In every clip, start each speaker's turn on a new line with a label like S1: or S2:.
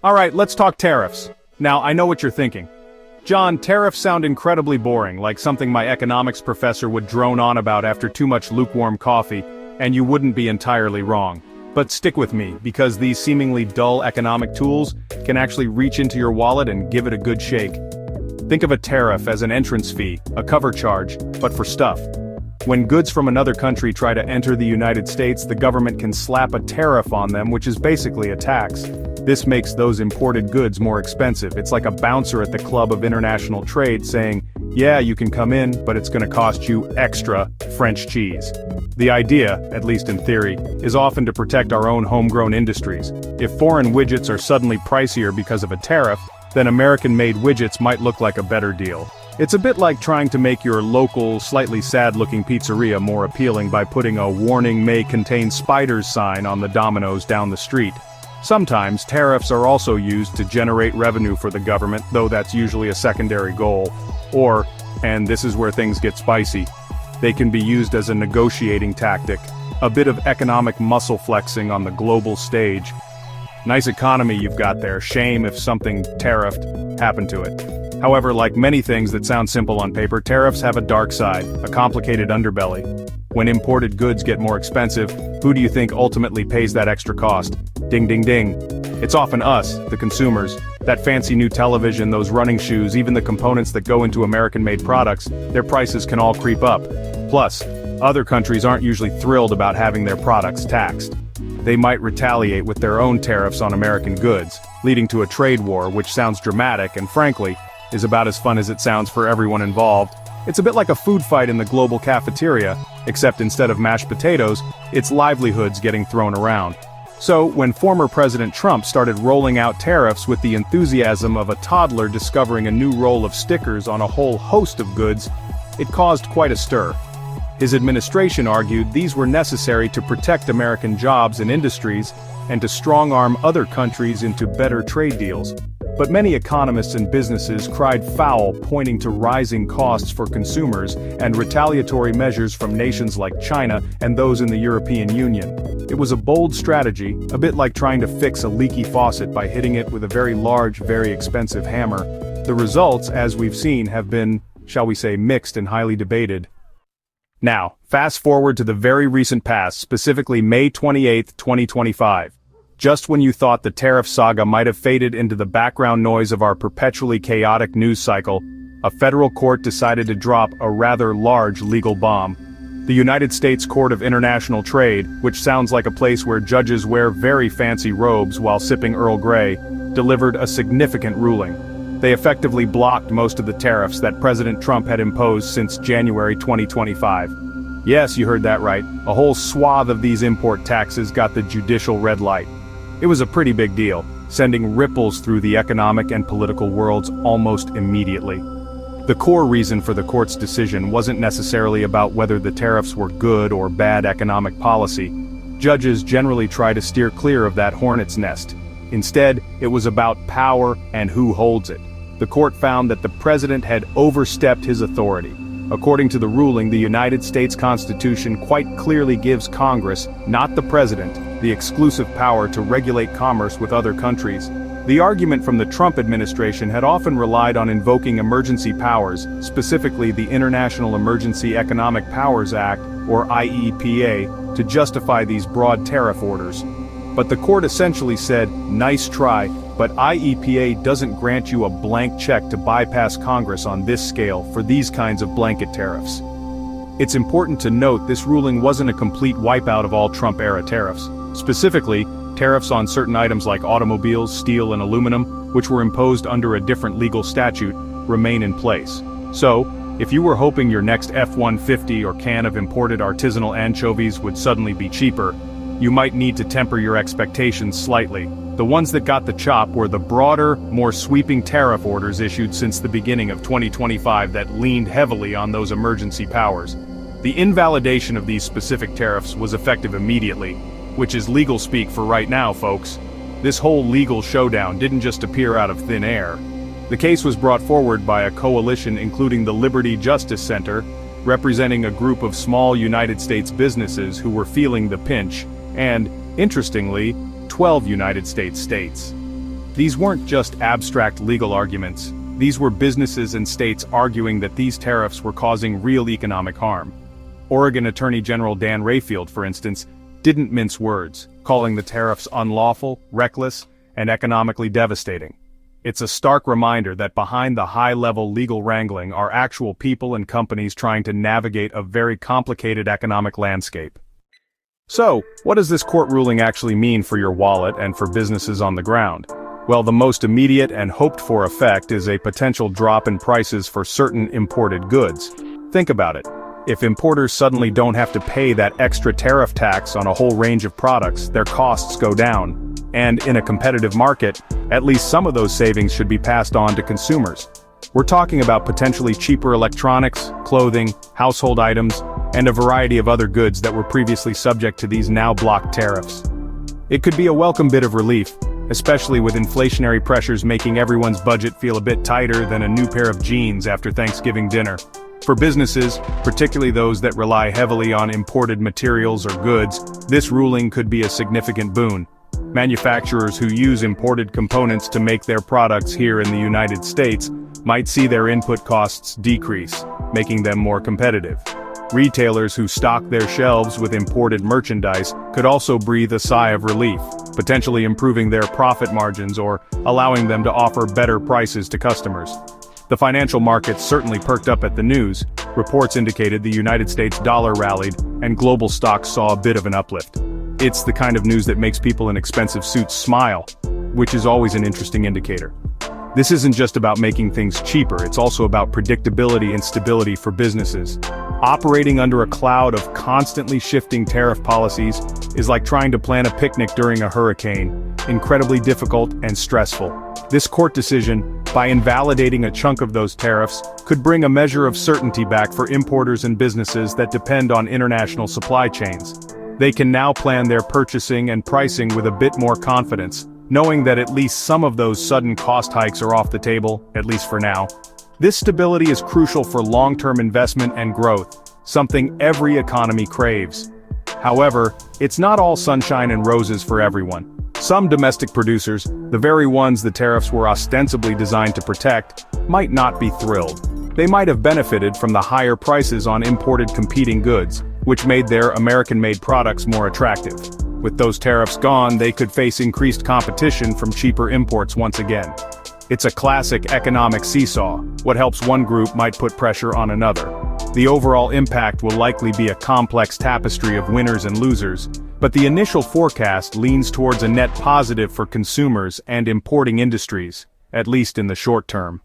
S1: Alright, let's talk tariffs. Now, I know what you're thinking. John, tariffs sound incredibly boring, like something my economics professor would drone on about after too much lukewarm coffee, and you wouldn't be entirely wrong. But stick with me, because these seemingly dull economic tools can actually reach into your wallet and give it a good shake. Think of a tariff as an entrance fee, a cover charge, but for stuff. When goods from another country try to enter the United States, the government can slap a tariff on them, which is basically a tax. This makes those imported goods more expensive. It's like a bouncer at the Club of International Trade saying, yeah, you can come in, but it's gonna cost you extra French cheese. The idea, at least in theory, is often to protect our own homegrown industries. If foreign widgets are suddenly pricier because of a tariff, then American-made widgets might look like a better deal. It's a bit like trying to make your local, slightly sad-looking pizzeria more appealing by putting a "Warning may contain spiders" sign on the Domino's down the street. Sometimes tariffs are also used to generate revenue for the government, though that's usually a secondary goal. Or, and this is where things get spicy, they can be used as a negotiating tactic, a bit of economic muscle flexing on the global stage. Nice economy you've got there, shame if something tariffed happened to it. However, like many things that sound simple on paper, tariffs have a dark side, a complicated underbelly. When imported goods get more expensive, who do you think ultimately pays that extra cost? Ding ding ding. It's often us, the consumers. That fancy new television, those running shoes, even the components that go into American-made products, their prices can all creep up. Plus, other countries aren't usually thrilled about having their products taxed. They might retaliate with their own tariffs on American goods, leading to a trade war, which sounds dramatic and frankly, is about as fun as it sounds for everyone involved. It's a bit like a food fight in the global cafeteria, except instead of mashed potatoes, it's livelihoods getting thrown around. So, when former President Trump started rolling out tariffs with the enthusiasm of a toddler discovering a new roll of stickers on a whole host of goods, it caused quite a stir. His administration argued these were necessary to protect American jobs and industries, and to strong-arm other countries into better trade deals. But many economists and businesses cried foul, pointing to rising costs for consumers and retaliatory measures from nations like China and those in the European Union. It was a bold strategy, a bit like trying to fix a leaky faucet by hitting it with a very large, very expensive hammer. The results, as we've seen, have been, shall we say, mixed and highly debated. Now, fast forward to the very recent past, specifically May 28, 2025. Just when you thought the tariff saga might have faded into the background noise of our perpetually chaotic news cycle, a federal court decided to drop a rather large legal bomb. The United States Court of International Trade, which sounds like a place where judges wear very fancy robes while sipping Earl Grey, delivered a significant ruling. They effectively blocked most of the tariffs that President Trump had imposed since January 2025. Yes, you heard that right. A whole swath of these import taxes got the judicial red light. It was a pretty big deal, sending ripples through the economic and political worlds almost immediately. The core reason for the court's decision wasn't necessarily about whether the tariffs were good or bad economic policy. Judges generally try to steer clear of that hornet's nest. Instead, it was about power and who holds it. The court found that the president had overstepped his authority. According to the ruling, the United States Constitution quite clearly gives Congress, not the president, the exclusive power to regulate commerce with other countries. The argument from the Trump administration had often relied on invoking emergency powers, specifically the International Emergency Economic Powers Act, or IEPA, to justify these broad tariff orders. But the court essentially said, nice try, but IEPA doesn't grant you a blank check to bypass Congress on this scale for these kinds of blanket tariffs. It's important to note this ruling wasn't a complete wipeout of all Trump-era tariffs. Specifically, tariffs on certain items like automobiles, steel, and aluminum, which were imposed under a different legal statute, remain in place. So, if you were hoping your next F-150 or can of imported artisanal anchovies would suddenly be cheaper, you might need to temper your expectations slightly. The ones that got the chop were the broader, more sweeping tariff orders issued since the beginning of 2025 that leaned heavily on those emergency powers. The invalidation of these specific tariffs was effective immediately, which is legal speak for right now, folks. This whole legal showdown didn't just appear out of thin air. The case was brought forward by a coalition including the Liberty Justice Center, representing a group of small United States businesses who were feeling the pinch, and, interestingly, 12 United States states. These weren't just abstract legal arguments. These were businesses and states arguing that these tariffs were causing real economic harm. Oregon Attorney General Dan Rayfield, for instance, didn't mince words, calling the tariffs unlawful, reckless, and economically devastating. It's a stark reminder that behind the high-level legal wrangling are actual people and companies trying to navigate a very complicated economic landscape. So, what does this court ruling actually mean for your wallet and for businesses on the ground? Well, the most immediate and hoped-for effect is a potential drop in prices for certain imported goods. Think about it. If importers suddenly don't have to pay that extra tariff tax on a whole range of products, their costs go down. And in a competitive market, at least some of those savings should be passed on to consumers. We're talking about potentially cheaper electronics, clothing, household items, and a variety of other goods that were previously subject to these now blocked tariffs. It could be a welcome bit of relief, especially with inflationary pressures making everyone's budget feel a bit tighter than a new pair of jeans after Thanksgiving dinner. For businesses, particularly those that rely heavily on imported materials or goods, this ruling could be a significant boon. Manufacturers who use imported components to make their products here in the United States might see their input costs decrease, making them more competitive. Retailers who stock their shelves with imported merchandise could also breathe a sigh of relief, potentially improving their profit margins or allowing them to offer better prices to customers. The financial markets certainly perked up at the news. Reports indicated the United States dollar rallied, and global stocks saw a bit of an uplift. It's the kind of news that makes people in expensive suits smile, which is always an interesting indicator. This isn't just about making things cheaper, it's also about predictability and stability for businesses. Operating under a cloud of constantly shifting tariff policies is like trying to plan a picnic during a hurricane, incredibly difficult and stressful. This court decision, by invalidating a chunk of those tariffs, could bring a measure of certainty back for importers and businesses that depend on international supply chains. They can now plan their purchasing and pricing with a bit more confidence, knowing that at least some of those sudden cost hikes are off the table, at least for now. This stability is crucial for long-term investment and growth, something every economy craves. However, it's not all sunshine and roses for everyone. Some domestic producers, the very ones the tariffs were ostensibly designed to protect, might not be thrilled. They might have benefited from the higher prices on imported competing goods, which made their American-made products more attractive. With those tariffs gone, they could face increased competition from cheaper imports once again. It's a classic economic seesaw. What helps one group might put pressure on another. The overall impact will likely be a complex tapestry of winners and losers, but the initial forecast leans towards a net positive for consumers and importing industries, at least in the short term.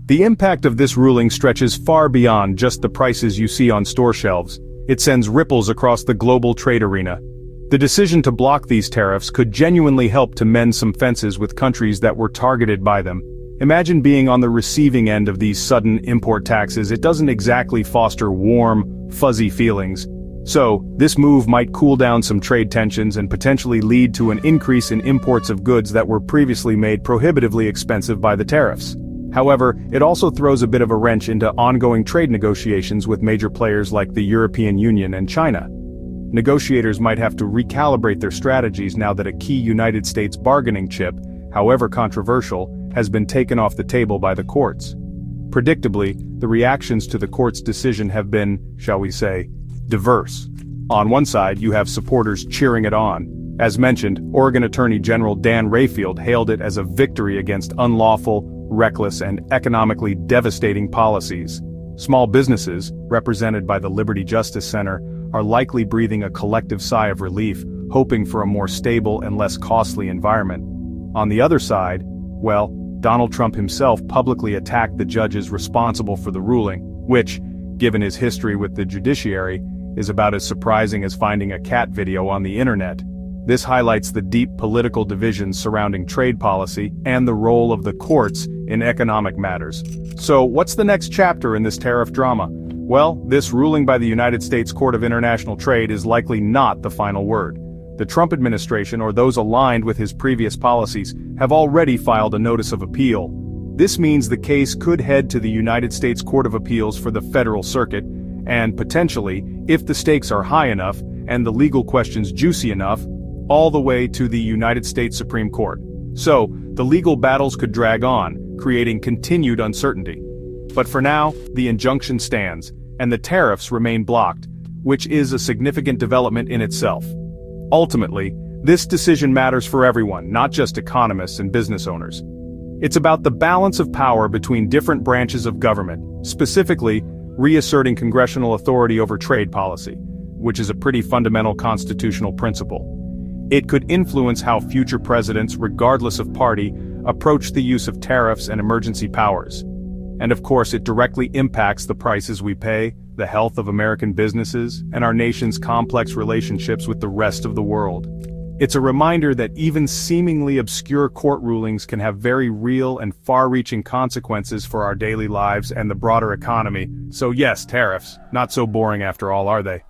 S1: The impact of this ruling stretches far beyond just the prices you see on store shelves. It sends ripples across the global trade arena. The decision to block these tariffs could genuinely help to mend some fences with countries that were targeted by them. Imagine being on the receiving end of these sudden import taxes. It doesn't exactly foster warm, fuzzy feelings. So, this move might cool down some trade tensions and potentially lead to an increase in imports of goods that were previously made prohibitively expensive by the tariffs. However, it also throws a bit of a wrench into ongoing trade negotiations with major players like the European Union and China. Negotiators might have to recalibrate their strategies now that a key United States bargaining chip, however controversial, has been taken off the table by the courts. Predictably, the reactions to the court's decision have been, shall we say, diverse. On one side, you have supporters cheering it on. As mentioned, Oregon Attorney General Dan Rayfield hailed it as a victory against unlawful, reckless, and economically devastating policies. Small businesses, represented by the Liberty Justice Center, are likely breathing a collective sigh of relief, hoping for a more stable and less costly environment. On the other side, well, Donald Trump himself publicly attacked the judges responsible for the ruling, which, given his history with the judiciary, is about as surprising as finding a cat video on the internet. This highlights the deep political divisions surrounding trade policy and the role of the courts in economic matters. So, what's the next chapter in this tariff drama? Well, this ruling by the United States Court of International Trade is likely not the final word. The Trump administration or those aligned with his previous policies have already filed a notice of appeal. This means the case could head to the United States Court of Appeals for the Federal Circuit, and potentially, if the stakes are high enough and the legal questions juicy enough, all the way to the United States Supreme Court. So, the legal battles could drag on, creating continued uncertainty. But for now, the injunction stands, and the tariffs remain blocked, which is a significant development in itself. Ultimately, this decision matters for everyone, not just economists and business owners. It's about the balance of power between different branches of government, specifically, reasserting congressional authority over trade policy, which is a pretty fundamental constitutional principle. It could influence how future presidents, regardless of party, approach the use of tariffs and emergency powers. And of course, it directly impacts the prices we pay, the health of American businesses, and our nation's complex relationships with the rest of the world. It's a reminder that even seemingly obscure court rulings can have very real and far-reaching consequences for our daily lives and the broader economy. So yes, tariffs, not so boring after all, are they?